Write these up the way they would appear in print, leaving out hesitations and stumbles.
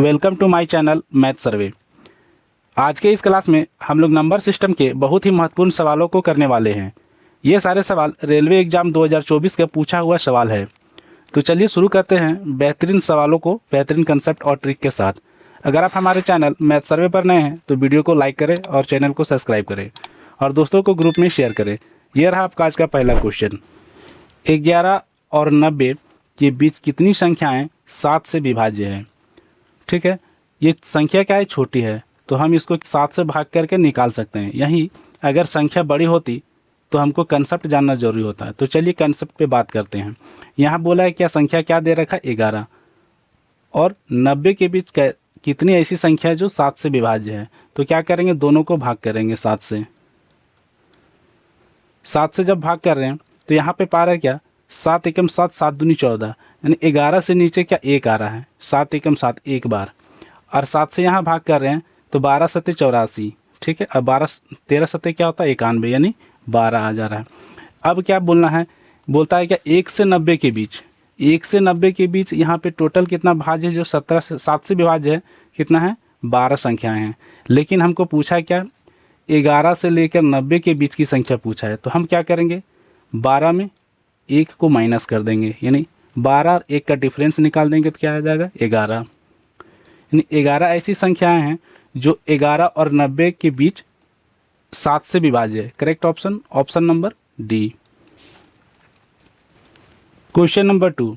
Welcome to my channel math survey. आज के इस क्लास में हम लोग नंबर सिस्टम के बहुत ही महत्वपूर्ण सवालों को करने वाले हैं। ये सारे सवाल रेलवे एग्जाम 2024 का पूछा हुआ सवाल है। तो चलिए शुरू करते हैं बेहतरीन सवालों को बेहतरीन कंसेप्ट और ट्रिक के साथ। अगर आप हमारे चैनल मैथ सर्वे पर नए हैं तो वीडियो को लाइक करें और चैनल को सब्सक्राइब करें और दोस्तों को ग्रुप में शेयर करें। यह रहा आपका आज का पहला क्वेश्चन। 11 और 90 के बीच कितनी संख्याएँ 7 से विभाज्य है? ठीक है, ये संख्या क्या है, छोटी है, तो हम इसको 7 से भाग करके निकाल सकते हैं। यहीं अगर संख्या बड़ी होती तो हमको कंसेप्ट जानना जरूरी होता है। तो चलिए कंसेप्ट पे बात करते हैं। यहाँ बोला है क्या संख्या क्या दे रखा है, 11 और 90 के बीच कितनी ऐसी संख्या है जो 7 से विभाज्य है। तो क्या करेंगे, दोनों को भाग करेंगे 7 से। 7 से जब भाग कर रहे हैं तो यहाँ पे पा रहे क्या, 7 एकम 7, 7 दूनी 14, यानी 11 से नीचे क्या 1 आ रहा है। 7 एकम 7 एक बार, और 7 से यहाँ भाग कर रहे हैं तो 12 सत्ते 84। ठीक है, अब 13 सत्ते क्या होता है 91, यानी 12 आ जा रहा है। अब क्या बोलना है, बोलता है क्या 1 से 90 के बीच, 1 से 90 के बीच यहाँ पे टोटल कितना भाज्य है, जो 7 से विभाज्य है, कितना है 12 संख्याएं हैं। लेकिन हमको पूछा है क्या 11 से लेकर 90 के बीच की संख्या पूछा है। तो हम क्या करेंगे, 12 में 1 को माइनस कर देंगे, यानी 12 और 1 का डिफरेंस निकाल देंगे तो क्या आ जाएगा 11। यानी 11 ऐसी संख्याएं हैं जो 11 और 90 के बीच 7 से विभाज्य है। Correct option, option number D. Question number 2,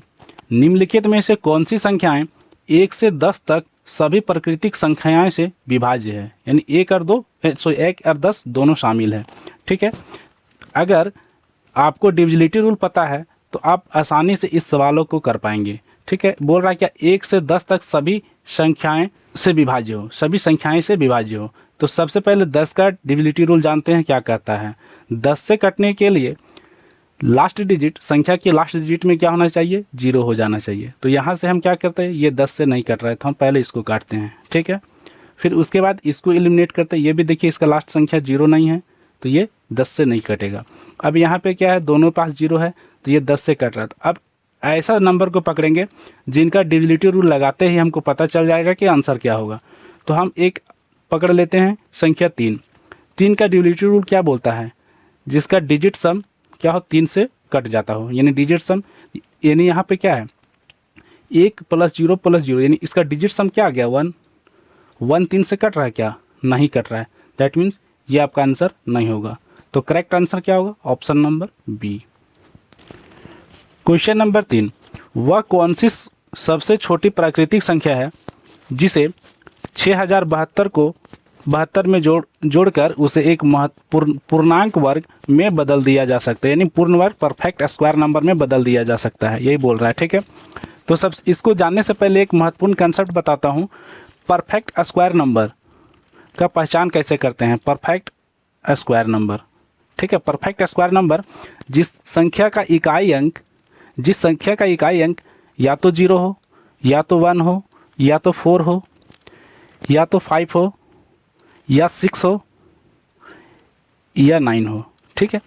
निम्नलिखित में से कौन सी संख्याएं 1 से 10 तक सभी प्राकृतिक संख्याएं से विभाज्य है? यानी 1 और 10 दोनों शामिल है। ठीक है, अगर आपको डिविजिबिलिटी रूल पता है तो आप आसानी से इस सवालों को कर पाएंगे। ठीक है, बोल रहा है क्या 1 से 10 तक सभी संख्याएं से विभाज्य हो, सभी संख्याएं से विभाज्य हो। तो सबसे पहले 10 का डिविजिबिलिटी रूल जानते हैं क्या कहता है। 10 से कटने के लिए लास्ट डिजिट, संख्या के लास्ट डिजिट में क्या होना चाहिए, 0 हो जाना चाहिए। तो यहाँ से हम क्या करते हैं, ये 10 से नहीं कट रहा है तो हम पहले इसको काटते हैं। ठीक है, फिर उसके बाद इसको एलिमिनेट करते हैं। ये भी देखिए इसका लास्ट संख्या 0 नहीं है तो ये 10 से नहीं कटेगा। अब यहाँ पे क्या है, दोनों पास 0 है तो ये 10 से कट रहा था। अब ऐसा नंबर को पकड़ेंगे जिनका डिविजिबिलिटी रूल लगाते ही हमको पता चल जाएगा कि आंसर क्या होगा। तो हम एक पकड़ लेते हैं, संख्या 3। 3 का डिविजिबिलिटी रूल क्या बोलता है, जिसका डिजिट सम क्या हो 3 से कट जाता हो, यानी डिजिट सम, यानी यहाँ पे क्या है 1 + 0 + 0, यानी इसका डिजिट सम क्या आ गया 1। 1 3 से कट रहा है क्या, नहीं कट रहा है। दैट मीन्स ये आपका आंसर नहीं होगा। तो करेक्ट आंसर क्या होगा, option number B. Question number 3, वह कौन सी सबसे छोटी प्राकृतिक संख्या है जिसे 6072 को 72 में जोड़कर उसे एक पूर्णांक वर्ग में बदल दिया जा सकता है, यानी पूर्ण वर्ग परफेक्ट स्क्वायर नंबर में बदल दिया जा सकता है, यही बोल रहा है। ठीक है, तो सब इसको जानने से पहले एक महत्वपूर्ण कंसेप्ट बताता हूँ। परफेक्ट स्क्वायर नंबर का पहचान कैसे करते हैं, परफेक्ट स्क्वायर नंबर। ठीक है, परफेक्ट स्क्वायर नंबर जिस संख्या का इकाई अंक या तो 0 हो, या तो 1 हो, या तो 4 हो, या तो 5 हो, या 6 हो, या 9 हो। ठीक है,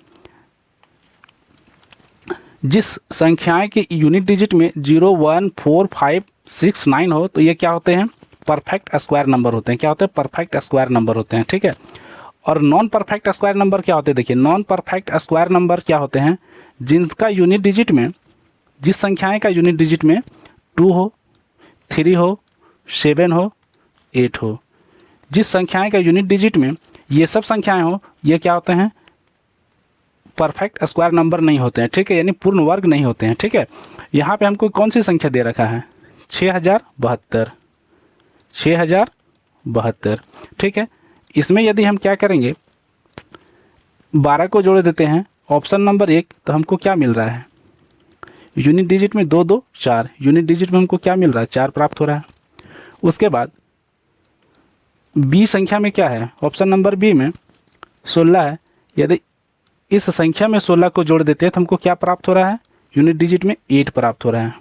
जिस संख्याएं के यूनिट डिजिट में 0 1 4 5 6 9 हो तो ये क्या होते हैं, परफेक्ट स्क्वायर नंबर होते हैं। क्या होते हैं, परफेक्ट स्क्वायर नंबर होते हैं। ठीक है, और नॉन परफेक्ट स्क्वायर नंबर क्या होते हैं, देखिए नॉन परफेक्ट स्क्वायर नंबर क्या होते हैं, जिसका यूनिट डिजिट में, जिस संख्याएं का यूनिट डिजिट में 2 हो, 3 हो, 7 हो, 8 हो, जिस संख्याएं का यूनिट डिजिट में ये सब संख्याएं हो, ये क्या होते हैं, परफेक्ट स्क्वायर नंबर नहीं होते हैं। ठीक है, यानी पूर्ण वर्ग नहीं होते हैं। ठीक है, यहाँ पे हमको कौन सी संख्या दे रखा है, 6072। 6072। ठीक है, इसमें यदि हम क्या करेंगे, 12 को जोड़ देते हैं ऑप्शन नंबर 1, तो हमको क्या मिल रहा है, यूनिट डिजिट में 2 2 4, यूनिट डिजिट में हमको क्या मिल रहा है, 4 प्राप्त हो रहा है। उसके बाद बी संख्या में क्या है, ऑप्शन नंबर बी में 16 है। यदि इस संख्या में 16 को जोड़ देते हैं तो हमको क्या प्राप्त हो रहा है, यूनिट डिजिट में 8 प्राप्त हो रहा है।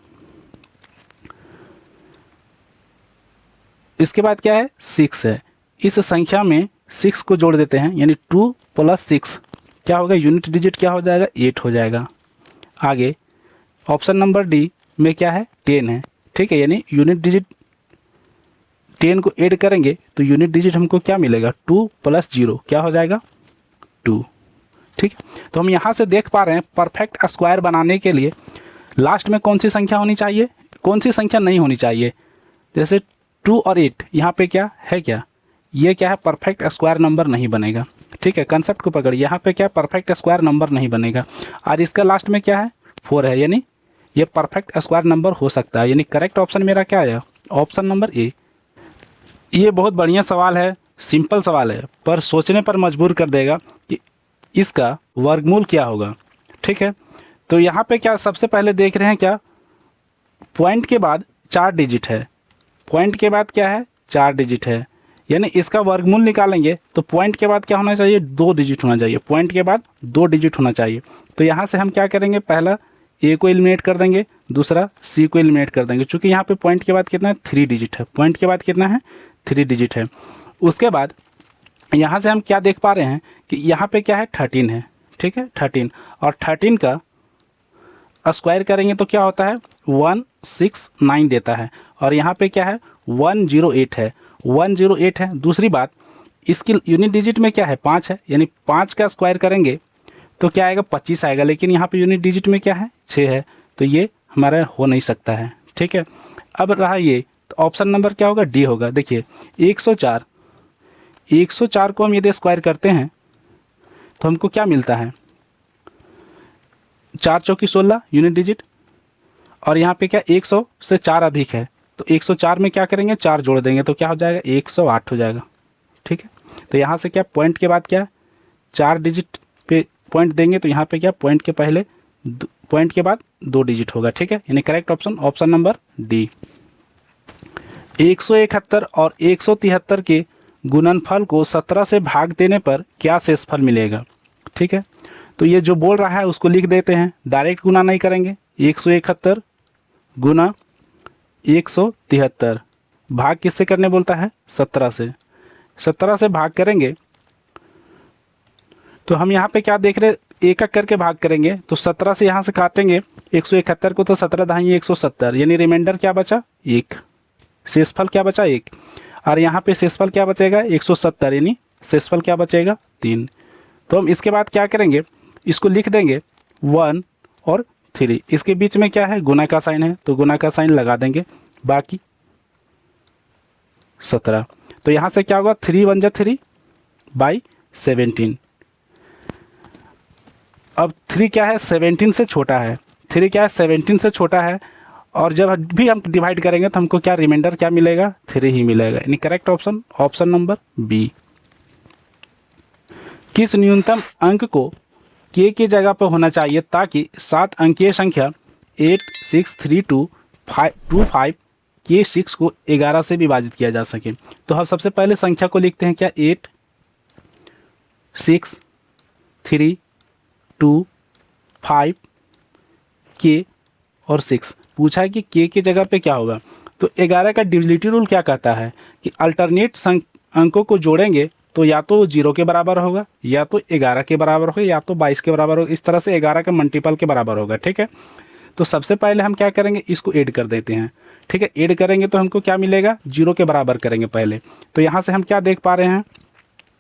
इसके बाद क्या है, 6 है। इस संख्या में 6 को जोड़ देते हैं, यानी 2 + 6 क्या होगा, यूनिट डिजिट क्या हो जाएगा, 8 हो जाएगा। आगे ऑप्शन नंबर डी में क्या है, 10 है। ठीक है, यानी यूनिट डिजिट 10 को ऐड करेंगे तो यूनिट डिजिट हमको क्या मिलेगा, 2 + 0 क्या हो जाएगा, 2। ठीक, तो हम यहाँ से देख पा रहे हैं परफेक्ट स्क्वायर बनाने के लिए लास्ट में कौन सी संख्या होनी चाहिए, कौन सी संख्या नहीं होनी चाहिए। जैसे 2 और 8 यहाँ पे क्या है, क्या ये क्या है, परफेक्ट स्क्वायर नंबर नहीं बनेगा। ठीक है, कंसेप्ट को पकड़िए, यहाँ पे क्या परफेक्ट स्क्वायर नंबर नहीं बनेगा। और इसका लास्ट में क्या है, 4 है, यानी ये परफेक्ट स्क्वायर नंबर हो सकता है। यानी करेक्ट ऑप्शन मेरा क्या आया, ऑप्शन नंबर ए। ये बहुत बढ़िया सवाल है, सिंपल सवाल है, पर सोचने पर मजबूर कर देगा कि इसका वर्गमूल क्या होगा। ठीक है, तो यहाँ पे क्या सबसे पहले देख रहे हैं, क्या पॉइंट के बाद 4 डिजिट है, पॉइंट के बाद क्या है, 4 डिजिट है, यानी इसका वर्गमूल निकालेंगे तो पॉइंट के बाद क्या होना चाहिए, 2 डिजिट होना चाहिए, पॉइंट के बाद 2 डिजिट होना चाहिए। तो यहाँ से हम क्या करेंगे, पहला ए को एलिमिनेट कर देंगे, दूसरा सी को एलिमिनेट कर देंगे, क्योंकि यहाँ पे पॉइंट के बाद कितना है, 3 डिजिट है, पॉइंट के बाद कितना है, 3 डिजिट है। उसके बाद यहाँ से हम क्या देख पा रहे हैं कि यहाँ पे क्या है, 13 है। ठीक है, 13, और 13 का स्क्वायर करेंगे तो क्या होता है, 169 देता है, और यहाँ पे क्या है, 108 है, 108 है। दूसरी बात, इसकी यूनिट डिजिट में क्या है, 5 है, यानी 5 का स्क्वायर करेंगे तो क्या आएगा, 25 आएगा, लेकिन यहाँ पे यूनिट डिजिट में क्या है, 6 है, तो ये हमारा हो नहीं सकता है। ठीक है, अब रहा ये, तो ऑप्शन नंबर क्या होगा, डी होगा। देखिए 104 को हम यदि स्क्वायर करते हैं तो हमको क्या मिलता है, 4 चौकी 16 यूनिट डिजिट, और यहाँ पे क्या 100 से 4 अधिक है, तो 104 में क्या करेंगे, 4 जोड़ देंगे तो क्या हो जाएगा, 108 हो जाएगा। ठीक है, तो यहाँ से क्या पॉइंट के बाद क्या 4 डिजिट पे पॉइंट देंगे, तो यहाँ पे क्या पॉइंट के पहले पॉइंट के बाद 2 डिजिट होगा। ठीक है, यानी correct option option number D. 171 और 173 के गुणनफल को 17 से भाग देने पर क्या शेषफल मिलेगा। ठीक है, तो ये जो बोल रहा है उसको लिख देते हैं, डायरेक्ट गुना नहीं करेंगे। 171 गुना 173 भाग किससे करने बोलता है, 17 से। 17 से भाग करेंगे तो हम यहाँ पे क्या देख रहे, एक एक करके भाग करेंगे, तो 17 से यहाँ से काटेंगे 171 को, तो 17 दहाई 170, यानी रिमाइंडर क्या बचा, 1, शेषफल क्या बचा, 1, और यहाँ पे शेषफल क्या बचेगा, 170, यानी शेषफल क्या बचेगा, 3। तो हम इसके बाद क्या करेंगे, इसको लिख देंगे 1 और 3, इसके बीच में क्या है, गुना का साइन है, तो गुना का साइन लगा देंगे, बाकी 17। तो यहाँ से क्या होगा, 3 × 1 = 3/17। अब 3 क्या है, 17 से छोटा है, 3 क्या है, 17 से छोटा है, और जब भी हम डिवाइड करेंगे तो हमको क्या रिमाइंडर क्या मिलेगा, 3 ही मिलेगा, यानी correct option option number B. किस न्यूनतम अंक को के की जगह पर होना चाहिए ताकि 7 अंकीय संख्या 863225 के 6 को 11 से विभाजित किया जा सके। तो हम सबसे पहले संख्या को लिखते हैं, क्या 8 6 3 2 5 के और 6 पूछा है कि के की जगह पे क्या होगा। तो 11 का डिविजिबिलिटी रूल क्या कहता है कि अल्टरनेट अंकों को जोड़ेंगे तो या तो 0 के बराबर होगा, या तो 11 के बराबर होगा, या तो 22 के बराबर होगा, इस तरह से 11 का मल्टीपल के बराबर होगा। ठीक है, तो सबसे पहले हम क्या करेंगे, इसको ऐड कर देते हैं। ठीक है, ऐड करेंगे तो हमको क्या मिलेगा, 0 के बराबर करेंगे पहले। तो यहाँ से हम क्या देख पा रहे हैं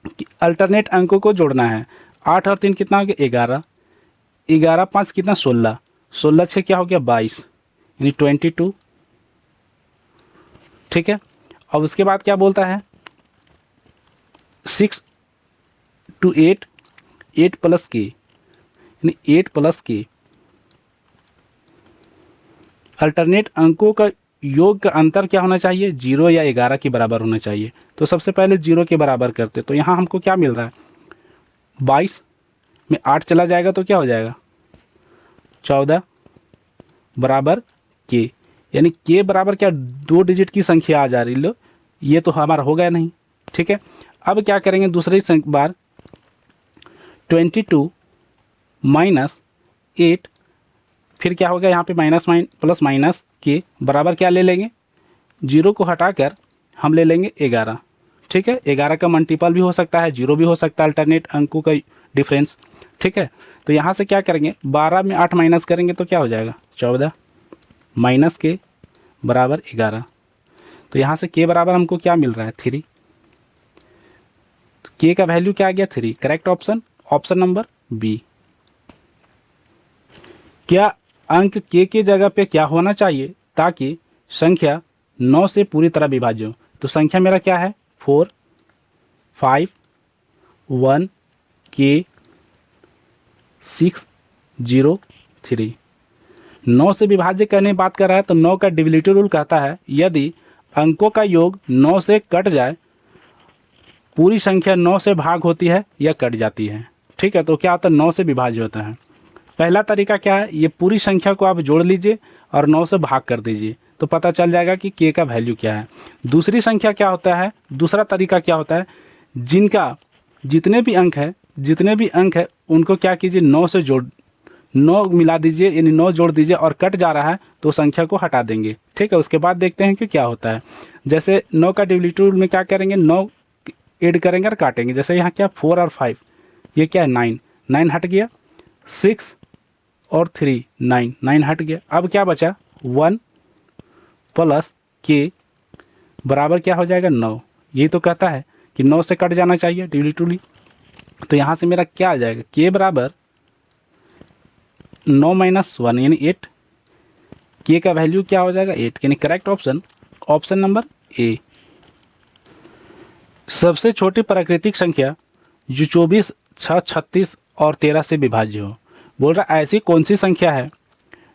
कि अल्टरनेट अंकों को जोड़ना है। 8 और 3 कितना हो गया, 11, 11 5 कितना, 16, 16 6 क्या हो गया, 22, यानी 22। ठीक है, अब उसके बाद क्या बोलता है, 6 to 8 8 + k, यानी 8 + k। अल्टरनेट अंकों का योग का अंतर क्या होना चाहिए, 0 या 11 के बराबर होना चाहिए। तो सबसे पहले 0 के बराबर करते, तो यहाँ हमको क्या मिल रहा है, 22 में 8 चला जाएगा तो क्या हो जाएगा, 14 बराबर k, यानी k बराबर क्या, 2 डिजिट की संख्या आ जा रही, लो ये तो हमारा हो गया नहीं। ठीक है, अब क्या करेंगे, दूसरी बार 22 - 8, फिर क्या होगा, यहाँ पे माइनस प्लस माइनस के बराबर क्या ले लेंगे, 0 को हटाकर हम ले लेंगे 11। ठीक है, 11 का मल्टीपल भी हो सकता है, 0 भी हो सकता है, अल्टरनेट अंकों का डिफरेंस। ठीक है, तो यहाँ से क्या करेंगे, 12 में 8 माइनस करेंगे तो क्या हो जाएगा, 14 - के बराबर 11। तो यहाँ से के बराबर हमको क्या मिल रहा है 3। के का वैल्यू क्या आ गया 3। Correct option option number B. क्या अंक के जगह पे क्या होना चाहिए ताकि संख्या 9 से पूरी तरह विभाज्य हो? तो संख्या मेरा क्या है 4 5 1 के 6 0 3। 9 से विभाज्य करने की बात कर रहा है तो 9 का डिविजिबिलिटी रूल कहता है यदि अंकों का योग 9 से कट जाए, पूरी संख्या 9 से भाग होती है या कट जाती है। ठीक है, तो क्या होता है 9 से विभाज्य होता है। पहला तरीका क्या है, ये पूरी संख्या को आप जोड़ लीजिए और 9 से भाग कर दीजिए तो पता चल जाएगा कि के का वैल्यू क्या है। दूसरी संख्या क्या होता है, दूसरा तरीका क्या होता है, जिनका जितने भी अंक है उनको क्या कीजिए 9 मिला दीजिए, यानी 9 जोड़ दीजिए और कट जा रहा है तो संख्या को हटा देंगे। ठीक है, उसके बाद देखते हैं कि क्या होता है। जैसे 9 का डिविजिबिलिटी रूल में क्या करेंगे, 9 ऐड करेंगे और काटेंगे। जैसे यहाँ क्या 4 और 5, ये क्या है 9 हट गया, 6 और 3 9 हट गया। अब क्या बचा 1 प्लस के बराबर क्या हो जाएगा 9। यही तो कहता है कि 9 से कट जाना चाहिए डिविजिबिलिटी। तो यहाँ से मेरा क्या आ जाएगा के बराबर 9 - 1 यानी 8। के का वैल्यू क्या हो जाएगा 8, यानी correct option option number A. सबसे छोटी प्राकृतिक संख्या जो 24 6 36 और 13 से विभाज्य हो। बोल रहा ऐसी कौन सी संख्या है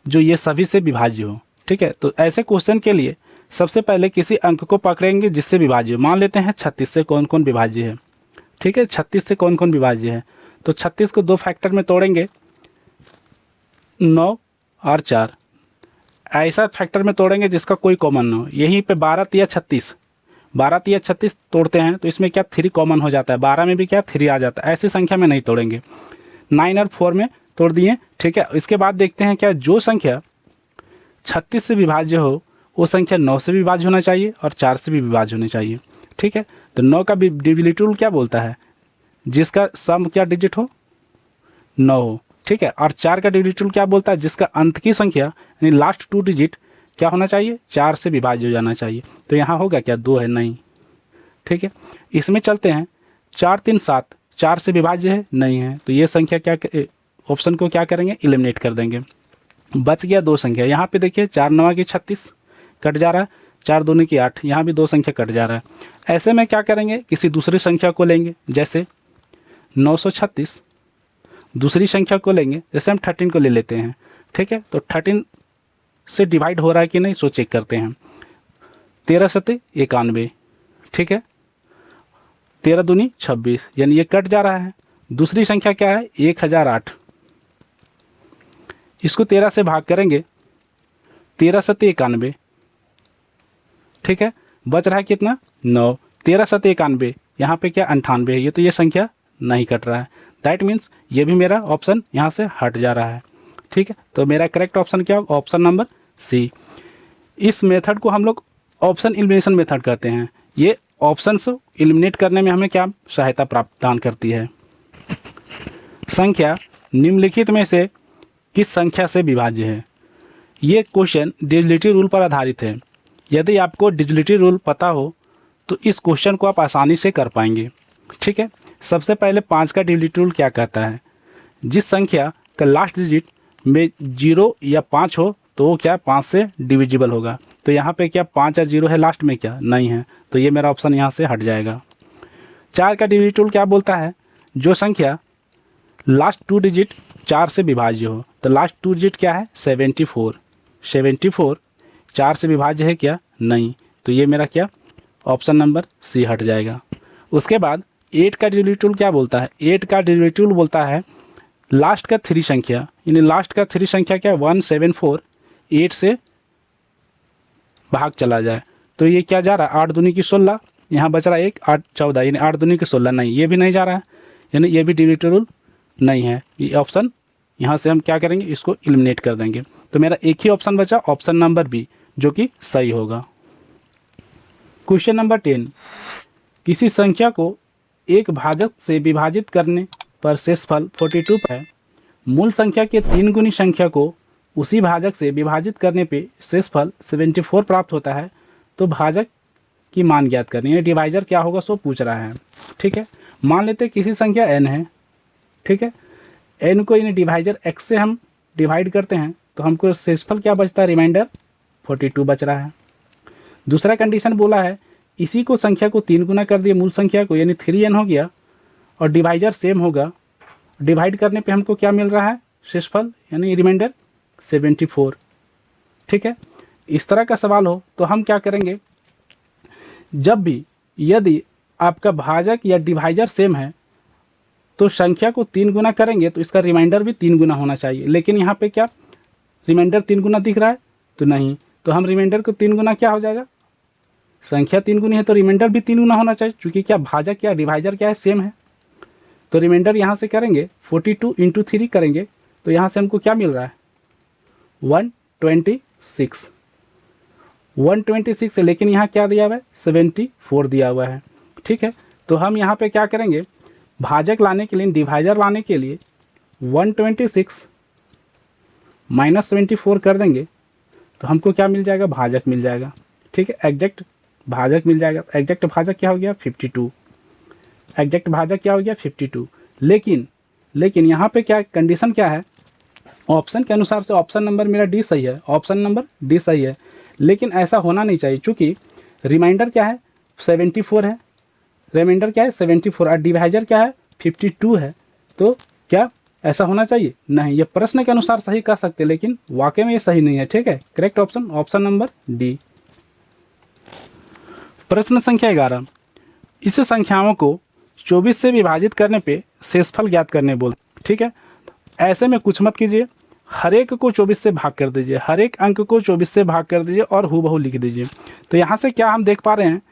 जो ये सभी से विभाज्य हो। ठीक है, तो ऐसे क्वेश्चन के लिए सबसे पहले किसी अंक को पकड़ेंगे जिससे विभाज्य हो। मान लेते हैं 36 से कौन कौन विभाज्य है। ठीक है, 36 से कौन कौन विभाज्य है, तो 36 को 2 फैक्टर में तोड़ेंगे 9 और 4। ऐसा फैक्टर में तोड़ेंगे जिसका कोई कॉमन ना हो। यहीं पे 12 तिया 36 तोड़ते हैं तो इसमें क्या 3 कॉमन हो जाता है, 12 में भी क्या 3 आ जाता है। ऐसी संख्या में नहीं तोड़ेंगे। 9 और 4 में तोड़ दिए। ठीक है, इसके बाद देखते हैं क्या जो संख्या 36 से विभाज्य हो वो संख्या 9 से विभाज्य होना चाहिए और 4 से भी विभाज्य होनी चाहिए। ठीक है, तो 9 का डिविजिबिलिटी रूल क्या बोलता है, जिसका सम क्या डिजिट हो 9 हो। ठीक है, और 4 का डिविजिबिलिटी रूल क्या बोलता है, जिसका अंत की संख्या यानी लास्ट 2 डिजिट क्या होना चाहिए 4 से विभाज्य हो जाना चाहिए। तो यहाँ होगा क्या 2 है नहीं। ठीक है, इसमें चलते हैं 4 3 7 4 से विभाज्य है नहीं है, तो ये संख्या क्या ऑप्शन को क्या करेंगे एलिमिनेट कर देंगे। बच गया 2 संख्या। यहाँ पे देखिए 4 9 की 36 कट जा रहा है, 4 2 की 8, यहाँ भी 2 संख्या कट जा रहा है। ऐसे में क्या करेंगे किसी दूसरी संख्या को लेंगे, जैसे 936 दूसरी संख्या को लेंगे, जैसे हम 13 को ले लेते हैं। ठीक है, तो 13 से डिवाइड हो रहा है कि नहीं सो चेक करते हैं। 13 सते 91। ठीक है, 13 दूनी 26, यानी ये कट जा रहा है। दूसरी संख्या क्या है 1008, इसको 13 से भाग करेंगे 13 सते 91। ठीक है, बच रहा है कितना 9। 13 सते 91, यहाँ पे क्या 98 है, ये तो ये संख्या नहीं कट रहा है। दैट मीन्स ये भी मेरा ऑप्शन यहाँ से हट जा रहा है। ठीक है, तो मेरा करेक्ट ऑप्शन क्या होगा ऑप्शन नंबर सी। इस मेथड को हम लोग ऑप्शन एलिमिनेशन मेथड कहते हैं। ये ऑप्शन से एलिमिनेट करने में हमें क्या सहायता प्रदान करती है। संख्या निम्नलिखित में से किस संख्या से विभाज्य है। ये क्वेश्चन डिजिबिलिटी रूल पर आधारित है। यदि आपको डिजिबिलिटी रूल पता हो तो इस क्वेश्चन को आप आसानी से कर पाएंगे। ठीक है, सबसे पहले 5 का डिजिबिलिटी रूल क्या कहता है, जिस संख्या का लास्ट डिजिट में 0 या 5 हो तो वो क्या 5 से डिविजिबल होगा। तो यहाँ पे क्या 5 या 0 है लास्ट में, क्या नहीं है, तो ये मेरा ऑप्शन यहाँ से हट जाएगा। 4 का डिजिबिलिटी रूल क्या बोलता है, जो संख्या लास्ट 2 डिजिट 4 से विभाज्य हो। तो लास्ट 2 डिजिट क्या है 74। 74 4 से विभाज्य है क्या नहीं, तो ये मेरा क्या ऑप्शन नंबर सी हट जाएगा। उसके बाद 8 का डिजिबिलिटी रूल क्या बोलता है, 8 का डिजिबिलिटी रूल बोलता है लास्ट का 3 संख्या, यानी लास्ट का 3 संख्या क्या 174 8 से भाग चला जाए। तो ये क्या जा रहा है 8 दूनी की 16, यहाँ बच रहा है 1 8 14, यानी 8 दूनी की 16 नहीं, ये भी नहीं जा रहा है, यानी ये भी डिजिबिलिटी रूल नहीं है। ये ऑप्शन यहाँ से हम क्या करेंगे इसको एलिमिनेट कर देंगे। तो मेरा एक ही ऑप्शन बचा ऑप्शन नंबर बी, जो कि सही होगा। क्वेश्चन नंबर 10, किसी संख्या को एक भाजक से विभाजित करने पर शेषफल 42 है। मूल संख्या के 3 गुनी संख्या को उसी भाजक से विभाजित करने पे शेषफल 74 प्राप्त होता है। तो भाजक की मान ज्ञात करनी है। डिवाइजर क्या होगा सो पूछ रहा है। ठीक है, मान लेते हैं किसी संख्या n है। ठीक है, n को इन डिवाइजर x से हम डिवाइड करते हैं तो हमको शेषफल क्या बचता है, रिमाइंडर 42 बच रहा है। दूसरा कंडीशन बोला है इसी को संख्या को 3 गुना कर दिए मूल संख्या को, यानी 3n हो गया, और डिवाइजर सेम होगा। डिवाइड करने पे हमको क्या मिल रहा है, शेषफल यानी रिमाइंडर 74। ठीक है, इस तरह का सवाल हो तो हम क्या करेंगे, जब भी यदि आपका भाजक या डिवाइजर सेम है तो संख्या को 3 गुना करेंगे तो इसका रिमाइंडर भी 3 गुना होना चाहिए। लेकिन यहाँ पे क्या रिमाइंडर 3 गुना दिख रहा है, तो नहीं, तो हम रिमाइंडर को 3 गुना क्या हो जाएगा, संख्या 3 गुनी है तो रिमाइंडर भी 3 गुना होना चाहिए, क्योंकि क्या भाजक या डिवाइजर क्या है, सेम है। तो रिमाइंडर यहाँ से करेंगे 42 × 3 करेंगे तो यहाँ से हमको क्या मिल रहा है 126। 126 है, लेकिन यहाँ क्या दिया हुआ है 74 दिया हुआ है। ठीक है, तो हम यहाँ पे क्या करेंगे, भाजक लाने के लिए, डिवाइजर लाने के लिए 126 माइनस 74 कर देंगे तो हमको क्या मिल जाएगा, भाजक मिल जाएगा। ठीक है, एग्जैक्ट भाजक मिल जाएगा। एग्जैक्ट भाजक क्या हो गया 52। एग्जैक्ट भाजक क्या हो गया 52। लेकिन यहाँ पे क्या कंडीशन क्या है, ऑप्शन के अनुसार से ऑप्शन नंबर मेरा डी सही है, ऑप्शन नंबर डी सही है, लेकिन ऐसा होना नहीं चाहिए, चूँकि रिमाइंडर क्या है 74 है, रिमाइंडर क्या है 74 और डिवाइजर क्या है 52 है, तो क्या ऐसा होना चाहिए, नहीं। ये प्रश्न के अनुसार सही कह सकते, लेकिन वाकई में ये सही नहीं है। ठीक है, correct option option number D. प्रश्न संख्या 11, इस संख्याओं को 24 से विभाजित करने पे शेषफल ज्ञात करने बोल। ठीक है, ऐसे में कुछ मत कीजिए, हर एक को 24 से भाग कर दीजिए, हर एक अंक को 24 से भाग कर दीजिए और हूबहू लिख दीजिए। तो यहाँ से क्या हम देख पा रहे हैं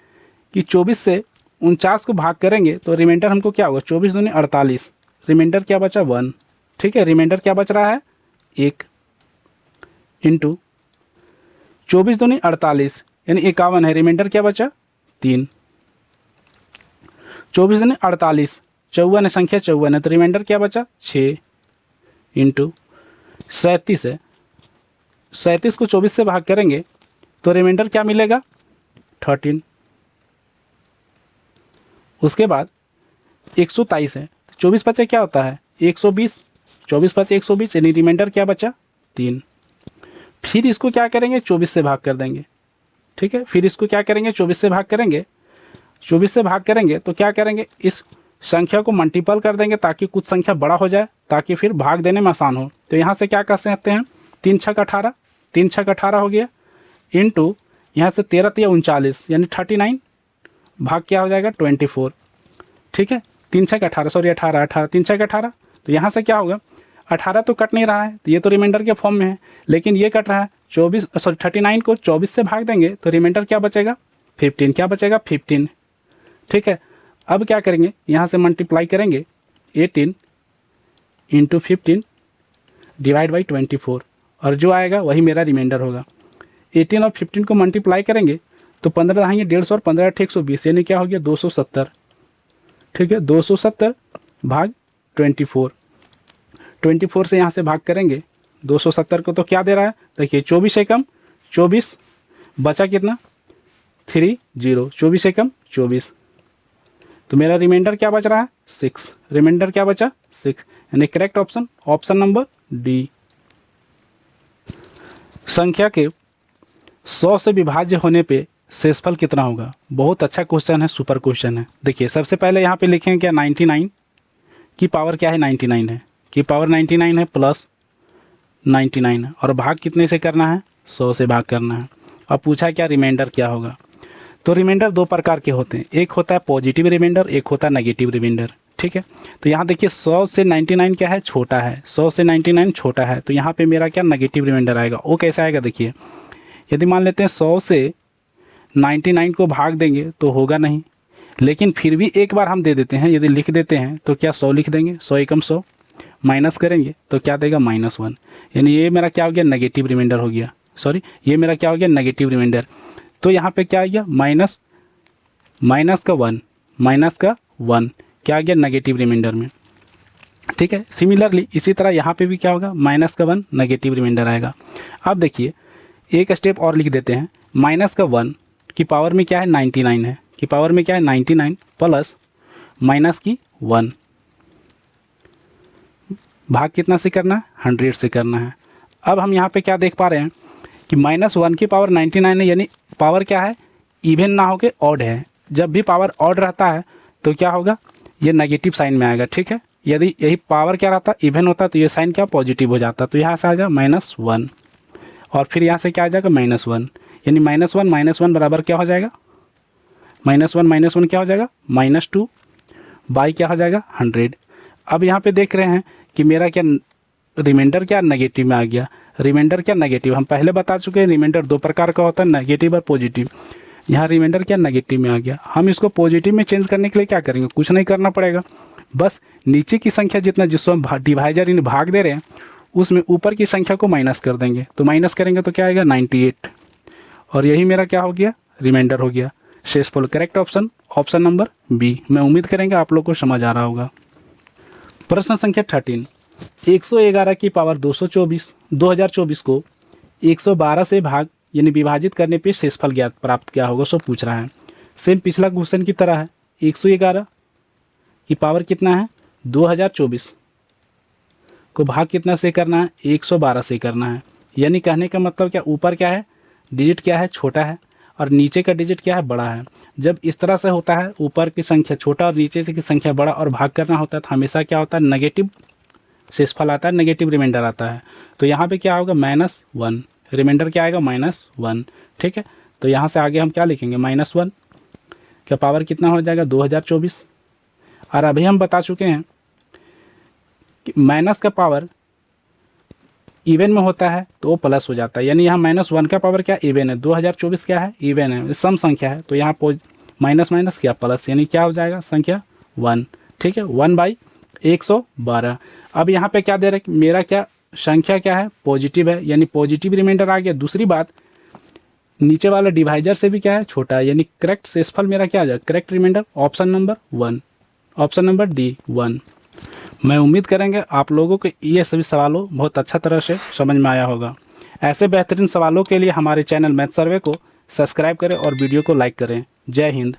कि 24 से 49 को भाग करेंगे तो रिमाइंडर हमको क्या होगा, 24 दूनी 48, रिमाइंडर क्या बचा 1। ठीक है, रिमाइंडर क्या बच रहा है 1 इंटू 24 दूनी 48 यानी 51 है, रिमाइंडर क्या बचा 3। 24 दूनी 48, 54 है, संख्या 54 है, तो रिमाइंडर क्या बचा 6 इंटू 37 है, 37 को 24 से भाग करेंगे तो रिमाइंडर क्या मिलेगा 13। उसके बाद 123 है, 24 बचे क्या होता है 120, 24 बचे 120 यानी रिमाइंडर क्या बचा 3। फिर इसको क्या करेंगे 24 से भाग कर देंगे। ठीक है, फिर इसको क्या करेंगे 24 से भाग करेंगे, 24 से भाग करेंगे तो क्या करेंगे, इस संख्या को मल्टीपल कर देंगे ताकि कुछ संख्या बड़ा हो जाए, ताकि फिर भाग देने में आसान हो। तो यहाँ से क्या कर सकते हैं 3 छक 18, 3 छक 18 हो गया, इंटू यहाँ से 13 या 39 यानी 39, भाग क्या हो जाएगा 24। ठीक है, 3 छक 18, सॉरी 18, 3 छक 18, तो यहाँ से क्या होगा 18 तो कट नहीं रहा है, तो ये तो रिमाइंडर के फॉर्म में है, लेकिन ये कट रहा है 39 को 24 से भाग देंगे तो रिमाइंडर क्या बचेगा 15, क्या बचेगा 15। ठीक है, अब क्या करेंगे, यहाँ से मल्टीप्लाई करेंगे 18 इंटू 15 डिवाइड बाई 24 और जो आएगा वही मेरा रिमाइंडर होगा। 18 और 15 को मल्टीप्लाई करेंगे तो 15 आएंगे 150 और 15 × 120 यानी क्या हो गया 270। ठीक है, 270 भाग 24, 24 से यहाँ से भाग करेंगे 270 को तो क्या दे रहा है, देखिए 24 एकम 24, बचा कितना 30, 24 एकम 24, तो मेरा रिमाइंडर क्या बच रहा है 6, रिमाइंडर क्या बचा 6, यानी correct option option number D. संख्या के 100 से विभाज्य होने पे शेषफल कितना होगा, बहुत अच्छा क्वेश्चन है, सुपर क्वेश्चन है। देखिए सबसे पहले यहाँ पे लिखेंगे क्या 99 की पावर क्या है 99 है, की पावर 99 है प्लस 99 है, और भाग कितने से करना है 100 से भाग करना है। अब पूछा क्या रिमाइंडर क्या होगा, तो रिमाइंडर 2 प्रकार के होते हैं, एक होता है पॉजिटिव रिमाइंडर, एक होता है नेगेटिव रिमाइंडर। ठीक है, तो यहाँ देखिए 100 से 99 क्या है छोटा है, 100 से 99 छोटा है, तो यहाँ पे मेरा क्या नेगेटिव रिमाइंडर आएगा। वो कैसा आएगा, देखिए यदि मान लेते हैं 100 से 99 को भाग देंगे तो होगा नहीं, लेकिन फिर भी एक बार हम दे देते हैं, यदि लिख देते हैं तो क्या 100 लिख देंगे, 100 एकम 100 माइनस करेंगे तो क्या देगा -1, यानी ये मेरा क्या हो गया नेगेटिव रिमाइंडर हो गया, सॉरी ये मेरा क्या हो गया नेगेटिव रिमाइंडर। तो यहाँ पे क्या आ गया माइनस का 1 क्या आ गया नेगेटिव रिमाइंडर में। ठीक है, सिमिलरली इसी तरह यहाँ पे भी क्या होगा -1 नेगेटिव रिमाइंडर आएगा। अब देखिए एक स्टेप और लिख देते हैं, -1 की पावर में क्या है 99 है, की पावर में क्या है 99 प्लस माइनस की 1, भाग कितना से करना है 100 से करना है। अब हम यहाँ पे क्या देख पा रहे हैं कि -1 की पावर 99 है, यानी पावर क्या है इवन ना होके ऑड है। जब भी पावर ऑड रहता है तो क्या होगा, ये नेगेटिव साइन में आएगा, ठीक है। यदि यही पावर क्या रहता इवन होता तो ये साइन क्या पॉजिटिव हो जाता, तो यहाँ से आ जाएगा -1 और फिर यहाँ से क्या आ जाएगा -1, यानी -1 बराबर क्या हो जाएगा, -1 क्या हो जाएगा -2 बाई क्या हो जाएगा 100। अब यहाँ पे देख रहे हैं कि मेरा क्या रिमाइंडर क्या नेगेटिव में आ गया, रिमाइंडर क्या नेगेटिव, हम पहले बता चुके हैं रिमाइंडर दो प्रकार का होता है, नेगेटिव और पॉजिटिव। यहाँ रिमाइंडर क्या नेगेटिव में आ गया। हम इसको पॉजिटिव में चेंज करने के लिए क्या करेंगे, कुछ नहीं करना पड़ेगा, बस नीचे की संख्या जितना जिसको हम डिवाइजर इन भाग दे रहे हैं उसमें ऊपर की संख्या को माइनस कर देंगे, तो माइनस करेंगे तो क्या आएगा 98 और यही मेरा क्या हो गया रिमाइंडर हो गया। शेषफल correct option, option number B. मैं उम्मीद करेंगे आप लोग को समझ आ रहा होगा। प्रश्न संख्या 13, 111 की पावर 2024 को 112 से भाग यानी विभाजित करने पे शेषफल ज्ञात प्राप्त क्या होगा, सो पूछ रहा है। सेम पिछला क्वेश्चन की तरह है, 111 की पावर कितना है 2024 को भाग कितना से करना है 112 से करना है, यानी कहने का मतलब क्या ऊपर क्या है डिजिट क्या है छोटा है और नीचे का डिजिट क्या है बड़ा है। जब इस तरह से होता है ऊपर की संख्या छोटा और नीचे से की संख्या बड़ा और भाग करना होता है तो हमेशा क्या होता है नेगेटिव शेषफल आता है, नेगेटिव रिमाइंडर आता है। तो यहाँ पे क्या होगा -1, रिमाइंडर क्या आएगा -1, ठीक है। तो यहाँ से आगे हम क्या लिखेंगे -1 का पावर कितना हो जाएगा 2024। और अभी हम बता चुके हैं कि माइनस का पावर इवन में होता है तो वो प्लस हो जाता है, यानी यहाँ -1 का पावर क्या इवन है, 2024 क्या है इवन है, सम संख्या है, तो यहाँ माइनस माइनस क्या प्लस, यानी क्या हो जाएगा संख्या 1, ठीक है 1/112। अब यहाँ पे क्या दे रहे मेरा क्या संख्या क्या है पॉजिटिव है, यानी पॉजिटिव रिमाइंडर आ गया। दूसरी बात नीचे वाला डिवाइजर से भी क्या है छोटा है, यानी करेक्ट शेषफल मेरा क्या आ जाएगा correct reminder option number 1, option number D 1। मैं उम्मीद करेंगे आप लोगों को ये सभी सवालों बहुत अच्छा तरह से समझ में आया होगा। ऐसे बेहतरीन सवालों के लिए हमारे चैनल मैथ सर्वे को सब्सक्राइब करें और वीडियो को लाइक करें। जय हिंद।